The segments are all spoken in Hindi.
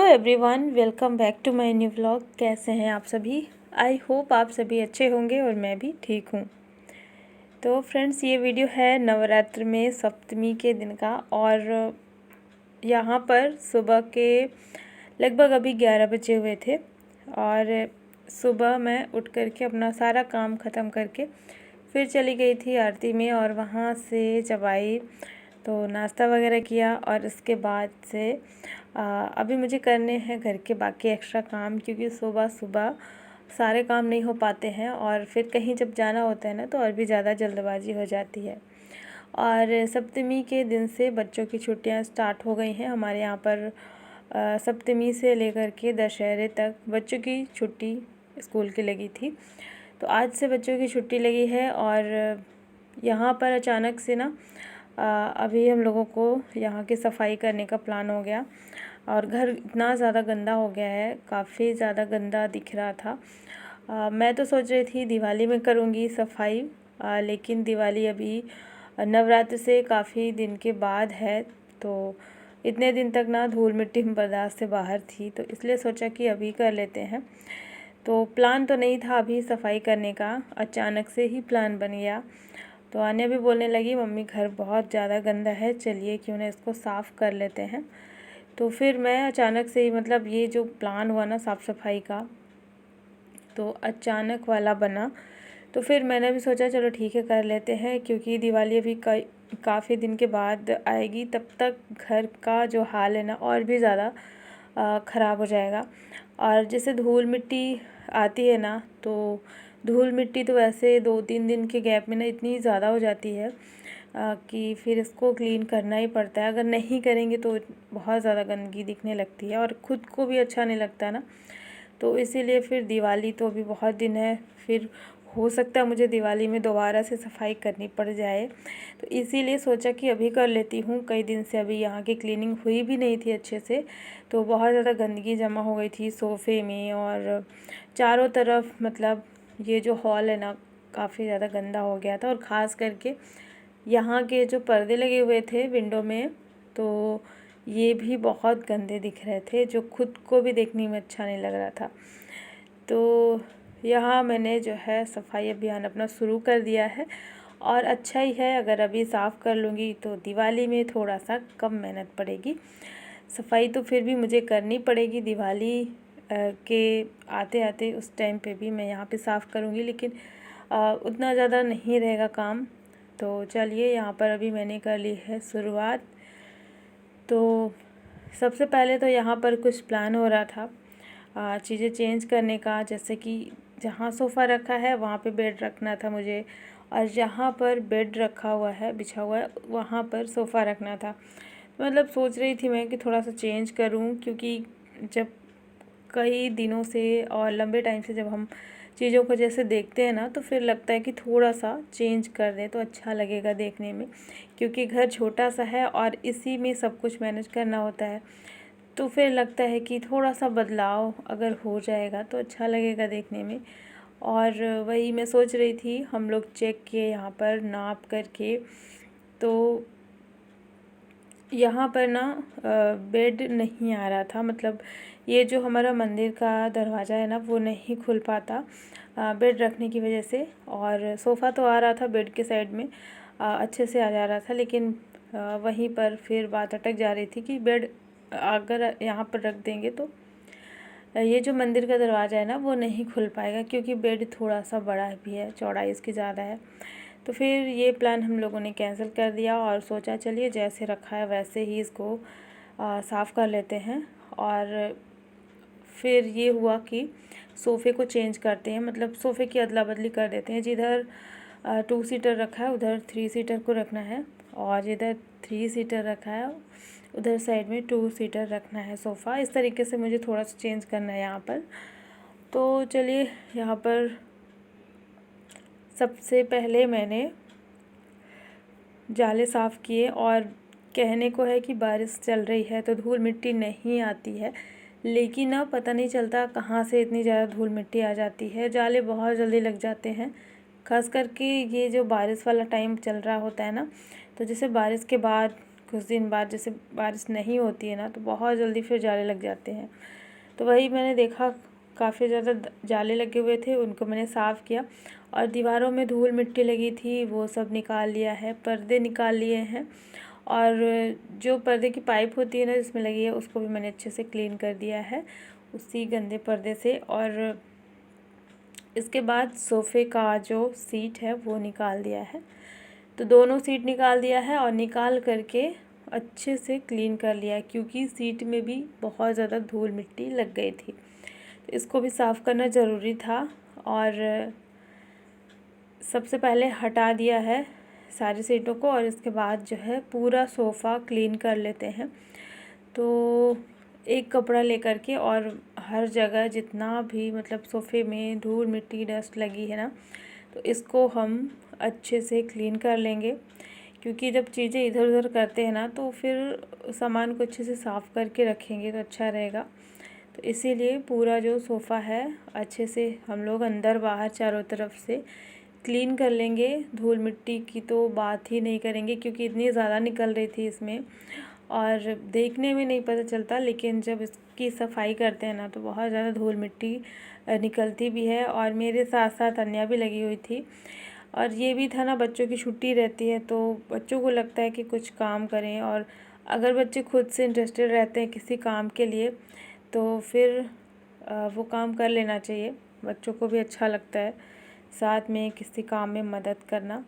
Everyone, welcome back to my new vlog. कैसे हैं आप सभी? आई होप आप सभी अच्छे होंगे और मैं भी ठीक हूँ। तो फ्रेंड्स, ये वीडियो है नवरात्र में सप्तमी के दिन का। और यहाँ पर सुबह के लगभग अभी 11 बजे हुए थे। और सुबह मैं उठ करके अपना सारा काम ख़त्म करके फिर चली गई थी आरती में। और वहाँ से जब आई तो नाश्ता वगैरह किया। और इसके बाद से अभी मुझे करने हैं घर के बाकी एक्स्ट्रा काम, क्योंकि सुबह सुबह सारे काम नहीं हो पाते हैं और फिर कहीं जब जाना होता है ना तो और भी ज़्यादा जल्दबाजी हो जाती है। और सप्तमी के दिन से बच्चों की छुट्टियां स्टार्ट हो गई हैं हमारे यहाँ पर। सप्तमी से लेकर के दशहरे तक बच्चों की छुट्टी स्कूल की लगी थी। तो आज से बच्चों की छुट्टी लगी है। और यहाँ पर अचानक से ना अभी हम लोगों को यहाँ की सफाई करने का प्लान हो गया। और घर इतना ज़्यादा गंदा हो गया है, काफ़ी ज़्यादा गंदा दिख रहा था। मैं तो सोच रही थी दिवाली में करूँगी सफाई, लेकिन दिवाली अभी नवरात्र से काफ़ी दिन के बाद है। तो इतने दिन तक ना धूल मिट्टी बर्दाश्त से बाहर थी, तो इसलिए सोचा कि अभी कर लेते हैं। तो प्लान तो नहीं था अभी सफाई करने का, अचानक से ही प्लान बन गया। तो आन्या भी बोलने लगी, मम्मी घर बहुत ज़्यादा गंदा है, चलिए क्यों ना इसको साफ़ कर लेते हैं। तो फिर मैं अचानक से ही, मतलब ये जो प्लान हुआ ना साफ़ सफाई का, तो अचानक वाला बना। तो फिर मैंने भी सोचा चलो ठीक है कर लेते हैं, क्योंकि दिवाली अभी काफ़ी दिन के बाद आएगी, तब तक घर का जो हाल है ना और भी ज़्यादा ख़राब हो जाएगा। और जैसे धूल मिट्टी आती है ना, तो धूल मिट्टी तो वैसे 2-3 दिन के गैप में ना इतनी ज़्यादा हो जाती है कि फिर इसको क्लीन करना ही पड़ता है। अगर नहीं करेंगे तो बहुत ज़्यादा गंदगी दिखने लगती है और ख़ुद को भी अच्छा नहीं लगता ना। तो इसीलिए फिर दिवाली तो अभी बहुत दिन है, फिर हो सकता है मुझे दिवाली में दोबारा से सफाई करनी पड़ जाए। तो इसीलिए सोचा कि अभी कर लेती हूँ। कई दिन से अभी यहाँ की क्लीनिंग हुई भी नहीं थी अच्छे से, तो बहुत ज़्यादा गंदगी जमा हो गई थी सोफ़े में और चारों तरफ। मतलब ये जो हॉल है ना काफ़ी ज़्यादा गंदा हो गया था। और ख़ास करके यहाँ के जो पर्दे लगे हुए थे विंडो में, तो ये भी बहुत गंदे दिख रहे थे, जो खुद को भी देखने में अच्छा नहीं लग रहा था। तो यहाँ मैंने जो है सफाई अभियान अपना शुरू कर दिया है। और अच्छा ही है, अगर अभी साफ़ कर लूँगी तो दिवाली में थोड़ा सा कम मेहनत पड़ेगी। सफाई तो फिर भी मुझे करनी पड़ेगी, दिवाली के आते आते उस टाइम पे भी मैं यहाँ पे साफ़ करूँगी, लेकिन उतना ज़्यादा नहीं रहेगा काम। तो चलिए, यहाँ पर अभी मैंने कर ली है शुरुआत। तो सबसे पहले तो यहाँ पर कुछ प्लान हो रहा था चीज़ें चेंज करने का, जैसे कि जहाँ सोफ़ा रखा है वहाँ पे बेड रखना था मुझे, और जहाँ पर बेड रखा हुआ है बिछा हुआ है वहाँ पर सोफ़ा रखना था। मतलब सोच रही थी मैं कि थोड़ा सा चेंज करूँ, क्योंकि जब कई दिनों से और लंबे टाइम से जब हम चीज़ों को जैसे देखते हैं ना, तो फिर लगता है कि थोड़ा सा चेंज कर दें तो अच्छा लगेगा देखने में, क्योंकि घर छोटा सा है और इसी में सब कुछ मैनेज करना होता है। तो फिर लगता है कि थोड़ा सा बदलाव अगर हो जाएगा तो अच्छा लगेगा देखने में। और वही मैं सोच रही थी, हम लोग चेक किए यहाँ पर नाप करके, तो यहाँ पर ना बेड नहीं आ रहा था। मतलब ये जो हमारा मंदिर का दरवाज़ा है ना वो नहीं खुल पाता बेड रखने की वजह से। और सोफ़ा तो आ रहा था बेड के साइड में, अच्छे से आ जा रहा था, लेकिन वहीं पर फिर बात अटक जा रही थी कि बेड अगर यहाँ पर रख देंगे तो ये जो मंदिर का दरवाज़ा है ना वो नहीं खुल पाएगा, क्योंकि बेड थोड़ा सा बड़ा भी है, चौड़ाई इसकी ज़्यादा है। तो फिर ये प्लान हम लोगों ने कैंसिल कर दिया और सोचा चलिए जैसे रखा है वैसे ही इसको साफ़ कर लेते हैं। और फिर ये हुआ कि सोफ़े को चेंज करते हैं, मतलब सोफ़े की अदला बदली कर देते हैं। जिधर 2 सीटर रखा है उधर 3 सीटर को रखना है, और जिधर 3 सीटर रखा है उधर साइड में 2 सीटर रखना है सोफ़ा। इस तरीके से मुझे थोड़ा सा चेंज करना है यहाँ पर। तो चलिए, यहाँ पर सबसे पहले मैंने जाले साफ़ किए। और कहने को है कि बारिश चल रही है तो धूल मिट्टी नहीं आती है, लेकिन अब पता नहीं चलता कहाँ से इतनी ज़्यादा धूल मिट्टी आ जाती है। जाले बहुत जल्दी लग जाते हैं, खास करके ये जो बारिश वाला टाइम चल रहा होता है ना, तो जैसे बारिश के बाद कुछ दिन बाद जैसे बारिश नहीं होती है ना तो बहुत जल्दी फिर जाले लग जाते हैं। तो वही मैंने देखा काफ़ी ज़्यादा जाले लगे हुए थे, उनको मैंने साफ़ किया और दीवारों में धूल मिट्टी लगी थी वो सब निकाल लिया है, पर्दे निकाल लिए हैं और जो पर्दे की पाइप होती है ना जिसमें लगी है उसको भी मैंने अच्छे से क्लीन कर दिया है उसी गंदे पर्दे से। और इसके बाद सोफ़े का जो सीट है वो निकाल दिया है, तो दोनों सीट निकाल दिया है और निकाल करके अच्छे से क्लीन कर लिया है क्योंकि सीट में भी बहुत ज़्यादा धूल मिट्टी लग गई थी, तो इसको भी साफ़ करना ज़रूरी था। और सबसे पहले हटा दिया है सारी सीटों को और इसके बाद जो है पूरा सोफ़ा क्लीन कर लेते हैं। तो एक कपड़ा लेकर के और हर जगह जितना भी मतलब सोफ़े में धूल मिट्टी डस्ट लगी है ना तो इसको हम अच्छे से क्लीन कर लेंगे क्योंकि जब चीज़ें इधर उधर करते हैं ना तो फिर सामान को अच्छे से साफ़ करके रखेंगे तो अच्छा रहेगा। तो इसीलिए पूरा जो सोफ़ा है अच्छे से हम लोग अंदर बाहर चारों तरफ से क्लीन कर लेंगे। धूल मिट्टी की तो बात ही नहीं करेंगे क्योंकि इतनी ज़्यादा निकल रही थी इसमें और देखने में नहीं पता चलता, लेकिन जब इसकी सफाई करते हैं ना तो बहुत ज़्यादा धूल मिट्टी निकलती भी है। और मेरे साथ साथ अन्या भी लगी हुई थी और ये भी था ना बच्चों की छुट्टी रहती है तो बच्चों को लगता है कि कुछ काम करें, और अगर बच्चे खुद से इंटरेस्टेड रहते हैं किसी काम के लिए तो फिर वो काम कर लेना चाहिए, बच्चों को भी अच्छा लगता है साथ में किसी काम में मदद करना।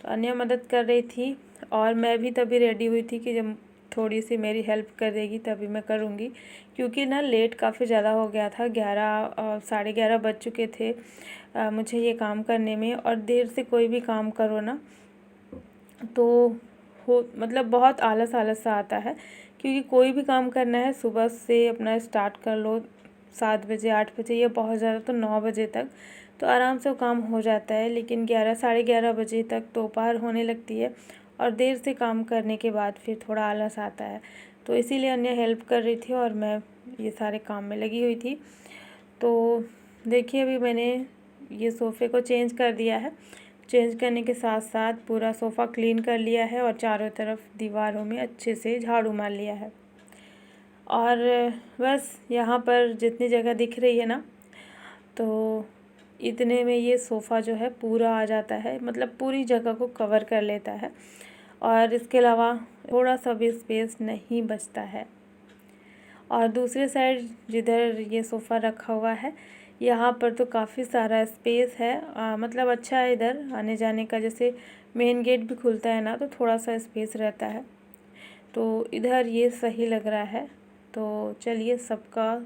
तो अन्य मदद कर रही थी और मैं भी तभी रेडी हुई थी कि जब थोड़ी सी मेरी हेल्प कर देगी तभी मैं करूँगी क्योंकि ना लेट काफ़ी ज़्यादा हो गया था, 11 साढ़े 11 बज चुके थे मुझे ये काम करने में। और देर से कोई भी काम करो ना तो हो मतलब बहुत आलस आलस सा आता है क्योंकि कोई भी काम करना है सुबह से अपना स्टार्ट कर लो 7 बजे 8 बजे या बहुत ज़्यादा तो 9 बजे तक तो आराम से वो काम हो जाता है, लेकिन 11 साढ़े 11 बजे तक दोपहर होने लगती है और देर से काम करने के बाद फिर थोड़ा आलस आता है। तो इसीलिए अन्य हेल्प कर रही थी और मैं ये सारे काम में लगी हुई थी। तो देखिए अभी मैंने ये सोफ़े को चेंज कर दिया है, चेंज करने के साथ साथ पूरा सोफ़ा क्लीन कर लिया है और चारों तरफ दीवारों में अच्छे से झाड़ू मार लिया है। और बस यहाँ पर जितनी जगह दिख रही है ना तो इतने में ये सोफ़ा जो है पूरा आ जाता है, मतलब पूरी जगह को कवर कर लेता है और इसके अलावा थोड़ा सा भी स्पेस नहीं बचता है। और दूसरे साइड जिधर ये सोफ़ा रखा हुआ है यहाँ पर तो काफ़ी सारा स्पेस है, मतलब अच्छा है इधर आने जाने का, जैसे मेन गेट भी खुलता है ना तो थोड़ा सा स्पेस रहता है, तो इधर ये सही लग रहा है। तो चलिए सबका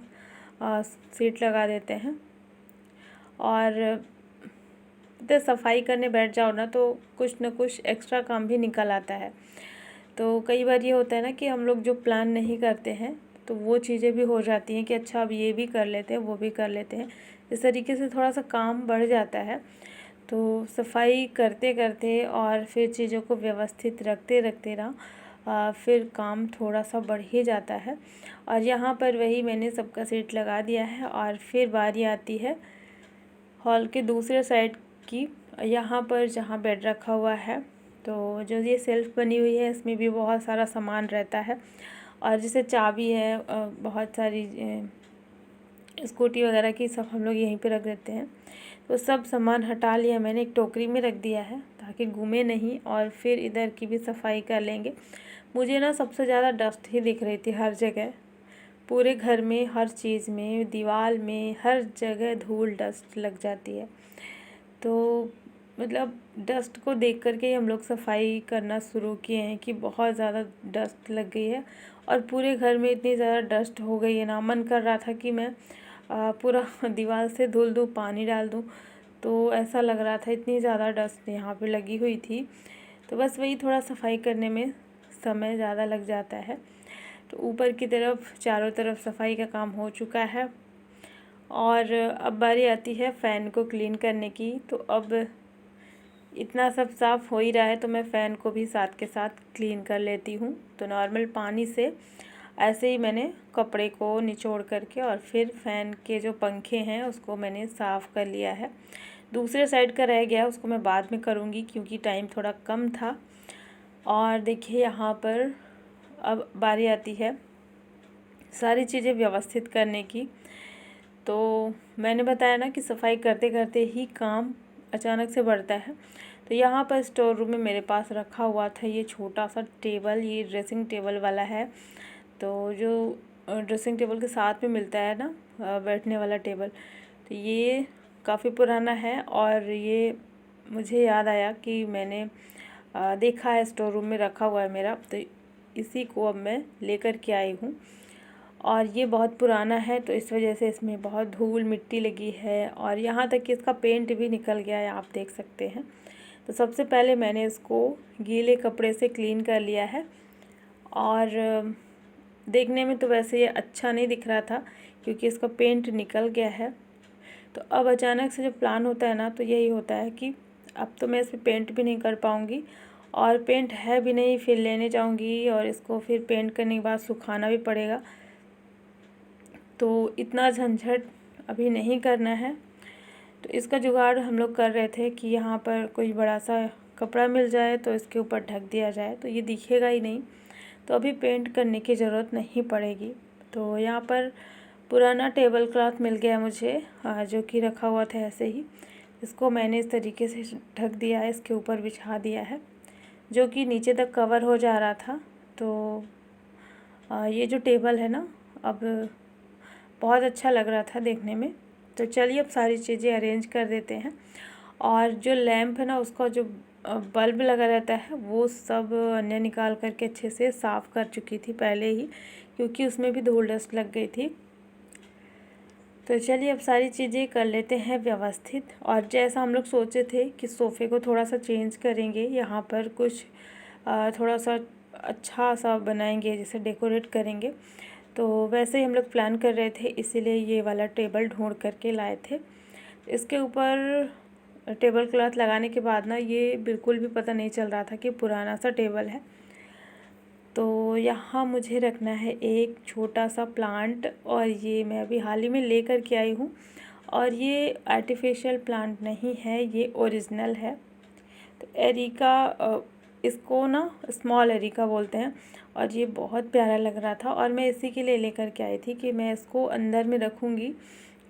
सीट लगा देते हैं और इधर सफाई करने बैठ जाओ ना तो कुछ न कुछ एक्स्ट्रा काम भी निकल आता है। तो कई बार ये होता है ना कि हम लोग जो प्लान नहीं करते हैं तो वो चीज़ें भी हो जाती हैं कि अच्छा अब ये भी कर लेते हैं वो भी कर लेते हैं, इस तरीके से थोड़ा सा काम बढ़ जाता है। तो सफाई करते करते और फिर चीज़ों को व्यवस्थित रखते रखते ना फिर काम थोड़ा सा बढ़ ही जाता है। और यहाँ पर वही मैंने सबका सीट लगा दिया है और फिर बारी आती है हॉल के दूसरे साइड की, यहाँ पर जहाँ बेड रखा हुआ है तो जो ये सेल्फ़ बनी हुई है इसमें भी बहुत सारा सामान रहता है और जैसे चाबी है बहुत सारी स्कूटी वगैरह की सब हम लोग यहीं पे रख देते हैं। तो सब सामान हटा लिया मैंने, एक टोकरी में रख दिया है ताकि घूमे नहीं, और फिर इधर की भी सफाई कर लेंगे। मुझे ना सबसे ज़्यादा डस्ट ही दिख रही थी हर जगह, पूरे घर में हर चीज़ में, दीवार में, हर जगह धूल डस्ट लग जाती है। तो मतलब डस्ट को देख कर के ही हम लोग सफाई करना शुरू किए हैं कि बहुत ज़्यादा डस्ट लग गई है और पूरे घर में इतनी ज़्यादा डस्ट हो गई है ना, मन कर रहा था कि मैं पूरा दीवार से धुल दूँ, पानी डाल दूँ, तो ऐसा लग रहा था, इतनी ज़्यादा डस्ट यहाँ पे लगी हुई थी। तो बस वही थोड़ा सफाई करने में समय ज़्यादा लग जाता है। तो ऊपर की तरफ चारों तरफ सफाई का काम हो चुका है और अब बारी आती है फ़ैन को क्लीन करने की। तो अब इतना सब साफ़ हो ही रहा है तो मैं फ़ैन को भी साथ के साथ क्लीन कर लेती हूँ। तो नॉर्मल पानी से ऐसे ही मैंने कपड़े को निचोड़ करके और फिर फ़ैन के जो पंखे हैं उसको मैंने साफ़ कर लिया है। दूसरे साइड का रह गया उसको मैं बाद में करूँगी क्योंकि टाइम थोड़ा कम था। और देखिए यहाँ पर अब बारी आती है सारी चीज़ें व्यवस्थित करने की। तो मैंने बताया ना कि सफाई करते करते ही काम अचानक से बढ़ता है। तो यहाँ पर स्टोर रूम में मेरे पास रखा हुआ था ये छोटा सा टेबल, ये ड्रेसिंग टेबल वाला है। तो जो ड्रेसिंग टेबल के साथ में मिलता है ना बैठने वाला टेबल, तो ये काफ़ी पुराना है और ये मुझे याद आया कि मैंने देखा है स्टोर रूम में रखा हुआ है मेरा, तो इसी को अब मैं लेकर के आई हूँ। और ये बहुत पुराना है तो इस वजह से इसमें बहुत धूल मिट्टी लगी है और यहाँ तक कि इसका पेंट भी निकल गया है, आप देख सकते हैं। तो सबसे पहले मैंने इसको गीले कपड़े से क्लीन कर लिया है और देखने में तो वैसे ये अच्छा नहीं दिख रहा था क्योंकि इसका पेंट निकल गया है। तो अब अचानक से जब प्लान होता है ना तो यही होता है कि अब तो मैं इस पर पेंट भी नहीं कर पाऊँगी और पेंट है भी नहीं, फिर लेने जाऊँगी और इसको फिर पेंट करने के बाद सुखाना भी पड़ेगा। तो इतना झंझट अभी नहीं करना है। तो इसका जुगाड़ हम लोग कर रहे थे कि यहाँ पर कोई बड़ा सा कपड़ा मिल जाए तो इसके ऊपर ढक दिया जाए तो ये दिखेगा ही नहीं, तो अभी पेंट करने की ज़रूरत नहीं पड़ेगी। तो यहाँ पर पुराना टेबल क्लॉथ मिल गया मुझे जो कि रखा हुआ था ऐसे ही। इसको मैंने इस तरीके से ढक दिया है, इसके ऊपर बिछा दिया है जो कि नीचे तक कवर हो जा रहा था। तो ये जो टेबल है ना अब बहुत अच्छा लग रहा था देखने में। तो चलिए अब सारी चीज़ें अरेंज कर देते हैं। और जो लैंप है ना उसका जो बल्ब लगा रहता है वो सब अन्य निकाल करके अच्छे से साफ़ कर चुकी थी पहले ही, क्योंकि उसमें भी धूल डस्ट लग गई थी। तो चलिए अब सारी चीज़ें कर लेते हैं व्यवस्थित। और जैसा हम लोग सोचे थे कि सोफ़े को थोड़ा सा चेंज करेंगे, यहाँ पर कुछ थोड़ा सा अच्छा सा बनाएंगे, जैसे डेकोरेट करेंगे, तो वैसे ही हम लोग प्लान कर रहे थे, इसीलिए ये वाला टेबल ढूंढ करके लाए थे। इसके ऊपर टेबल क्लॉथ लगाने के बाद ना ये बिल्कुल भी पता नहीं चल रहा था कि पुराना सा टेबल है। तो यहाँ मुझे रखना है एक छोटा सा प्लांट और ये मैं अभी हाल ही में ले कर के आई हूँ और ये आर्टिफिशियल प्लांट नहीं है, ये ओरिजिनल है। तो एरिका, इसको ना स्मॉल एरिका बोलते हैं और ये बहुत प्यारा लग रहा था और मैं इसी के लिए लेकर के आई थी कि मैं इसको अंदर में रखूँगी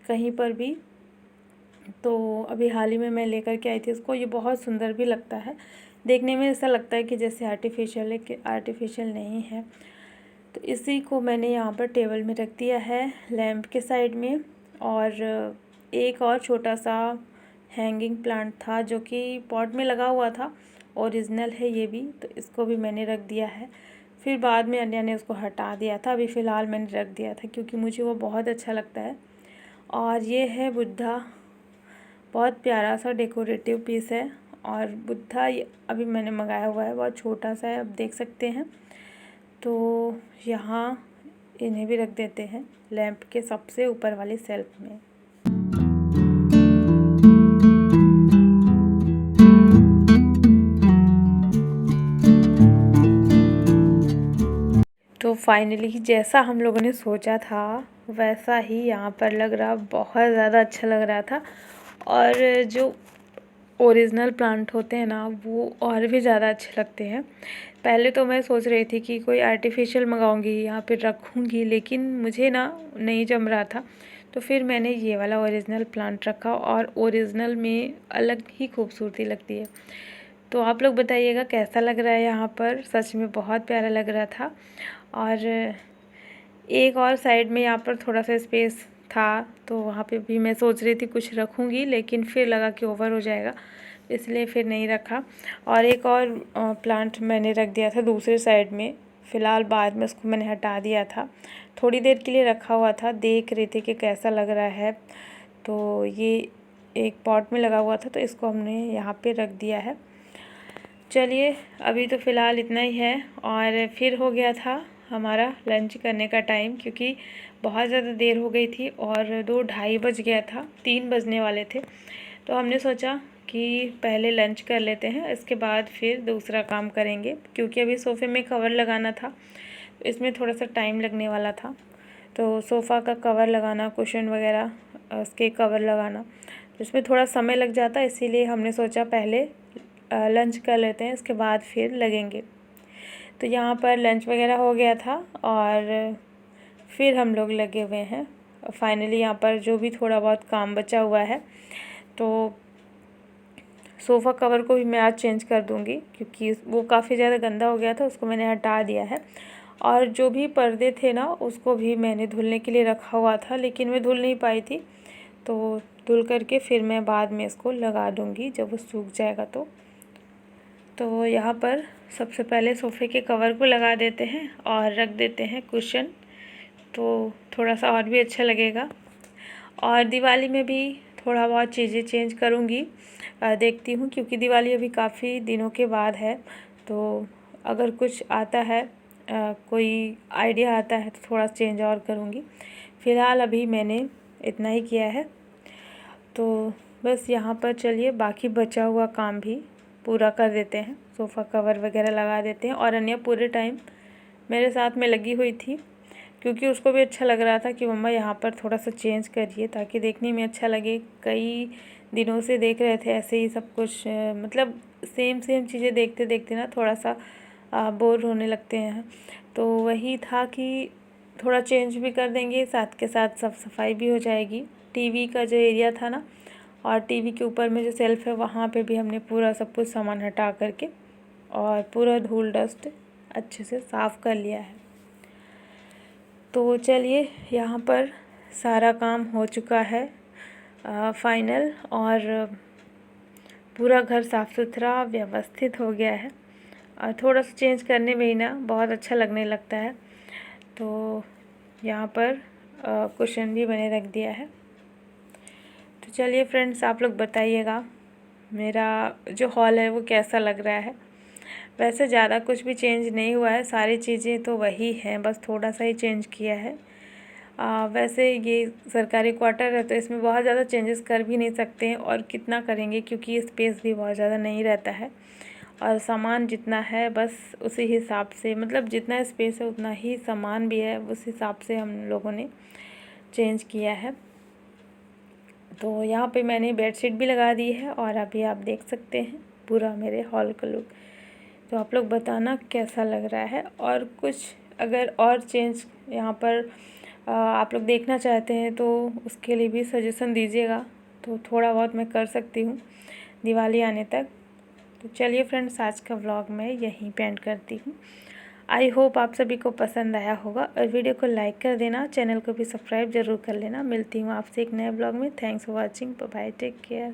कहीं पर भी। तो अभी हाल ही में मैं लेकर के आई थी इसको, ये बहुत सुंदर भी लगता है देखने में, ऐसा लगता है कि जैसे आर्टिफिशियल है कि आर्टिफिशियल नहीं है। तो इसी को मैंने यहाँ पर टेबल में रख दिया है लैंप के साइड में। और एक और छोटा सा हैंगिंग प्लांट था जो कि पॉट में लगा हुआ था, ओरिजिनल है ये भी, तो इसको भी मैंने रख दिया है। फिर बाद में अन्य ने उसको हटा दिया था, अभी फ़िलहाल मैंने रख दिया था क्योंकि मुझे वो बहुत अच्छा लगता है। और ये है बुद्धा, बहुत प्यारा सा डेकोरेटिव पीस है। और बुद्धा अभी मैंने मंगाया हुआ है, बहुत छोटा सा है, आप देख सकते हैं। तो यहाँ इन्हें भी रख देते हैं लैंप के सबसे ऊपर वाली सेल्फ में। तो फाइनली जैसा हम लोगों ने सोचा था वैसा ही यहाँ पर लग रहा, बहुत ज़्यादा अच्छा लग रहा था। और जो ओरिजिनल प्लांट होते हैं ना वो और भी ज़्यादा अच्छे लगते हैं। पहले तो मैं सोच रही थी कि कोई आर्टिफिशियल मंगाऊंगी यहाँ पे रखूँगी, लेकिन मुझे ना नहीं जम रहा था, तो फिर मैंने ये वाला ओरिजिनल प्लांट रखा और ओरिजिनल में अलग ही खूबसूरती लगती है। तो आप लोग बताइएगा कैसा लग रहा है यहाँ पर, सच में बहुत प्यारा लग रहा था। और एक और साइड में यहाँ पर थोड़ा सा स्पेस था तो वहाँ पे भी मैं सोच रही थी कुछ रखूँगी, लेकिन फिर लगा कि ओवर हो जाएगा, इसलिए फिर नहीं रखा। और एक और प्लांट मैंने रख दिया था दूसरे साइड में, फ़िलहाल बाद में उसको मैंने हटा दिया था, थोड़ी देर के लिए रखा हुआ था, देख रही थी कि कैसा लग रहा है। तो ये एक पॉट में लगा हुआ था तो इसको हमने यहाँ पे रख दिया है। चलिए अभी तो फ़िलहाल इतना ही है। और फिर हो गया था हमारा लंच करने का टाइम, क्योंकि बहुत ज़्यादा देर हो गई थी और 2-2:30 बज गया था, 3 बजने वाले थे। तो हमने सोचा कि पहले लंच कर लेते हैं, इसके बाद फिर दूसरा काम करेंगे, क्योंकि अभी सोफ़े में कवर लगाना था, तो इसमें थोड़ा सा टाइम लगने वाला था। तो सोफ़ा का कवर लगाना, कुशन वगैरह उसके कवर लगाना, तो इसमें थोड़ा समय लग जाता है, इसीलिए हमने सोचा पहले लंच कर लेते हैं, इसके बाद फिर लगेंगे। तो यहाँ पर लंच वगैरह हो गया था और फिर हम लोग लगे हुए हैं फाइनली यहाँ पर जो भी थोड़ा बहुत काम बचा हुआ है। तो सोफ़ा कवर को भी मैं आज चेंज कर दूँगी क्योंकि वो काफ़ी ज़्यादा गंदा हो गया था, उसको मैंने हटा दिया है। और जो भी पर्दे थे ना उसको भी मैंने धुलने के लिए रखा हुआ था, लेकिन मैं धुल नहीं पाई थी, तो धुल करके फिर मैं बाद में इसको लगा दूँगी जब वो सूख जाएगा तो यहाँ पर सबसे पहले सोफ़े के कवर को लगा देते हैं और रख देते हैं कुशन, तो थोड़ा सा और भी अच्छा लगेगा। और दिवाली में भी थोड़ा बहुत चीज़ें चेंज करूँगी, देखती हूँ, क्योंकि दिवाली अभी काफ़ी दिनों के बाद है। तो अगर कुछ आता है, कोई आइडिया आता है तो थोड़ा चेंज और करूँगी। फ़िलहाल अभी मैंने इतना ही किया है। तो बस यहाँ पर चलिए बाकी बचा हुआ काम भी पूरा कर देते हैं, सोफ़ा कवर वगैरह लगा देते हैं। और अन्य पूरे टाइम मेरे साथ में लगी हुई थी क्योंकि उसको भी अच्छा लग रहा था कि मम्मा यहाँ पर थोड़ा सा चेंज करिए ताकि देखने में अच्छा लगे। कई दिनों से देख रहे थे ऐसे ही सब कुछ, मतलब सेम चीज़ें देखते देखते ना थोड़ा सा बोर होने लगते हैं। तो वही था कि थोड़ा चेंज भी कर देंगे, साथ के साथ साफ सफाई भी हो जाएगी। टीवी का जो एरिया था ना और टीवी के ऊपर में जो सेल्फ़ है वहाँ पे भी हमने पूरा सब कुछ सामान हटा करके और पूरा धूल डस्ट अच्छे से साफ़ कर लिया है। तो चलिए यहाँ पर सारा काम हो चुका है फाइनल, और पूरा घर साफ़ सुथरा व्यवस्थित हो गया है। और थोड़ा सा चेंज करने में ही ना बहुत अच्छा लगने लगता है। तो यहाँ पर कुशन भी बने रख दिया है। तो चलिए फ्रेंड्स, आप लोग बताइएगा मेरा जो हॉल है वो कैसा लग रहा है। वैसे ज़्यादा कुछ भी चेंज नहीं हुआ है, सारी चीज़ें तो वही हैं, बस थोड़ा सा ही चेंज किया है। वैसे ये सरकारी क्वार्टर है तो इसमें बहुत ज़्यादा चेंजेस कर भी नहीं सकते हैं, और कितना करेंगे क्योंकि स्पेस भी बहुत ज़्यादा नहीं रहता है। और सामान जितना है बस उसी हिसाब से, मतलब जितना स्पेस है उतना ही सामान भी है, उस हिसाब से हम लोगों ने चेंज किया है। तो यहाँ पे मैंने बेडशीट भी लगा दी है और अभी आप देख सकते हैं पूरा मेरे हॉल का लुक। तो आप लोग बताना कैसा लग रहा है, और कुछ अगर और चेंज यहाँ पर आप लोग देखना चाहते हैं तो उसके लिए भी सजेशन दीजिएगा, तो थोड़ा बहुत मैं कर सकती हूँ दिवाली आने तक। तो चलिए फ्रेंड्स, आज का व्लॉग मैं यहीं पे एंड करती हूँ। आई होप आप सभी को पसंद आया होगा, और वीडियो को लाइक कर देना, चैनल को भी सब्सक्राइब ज़रूर कर लेना। मिलती हूँ आपसे एक नए ब्लॉग में। Thanks for watching, bye bye, take care.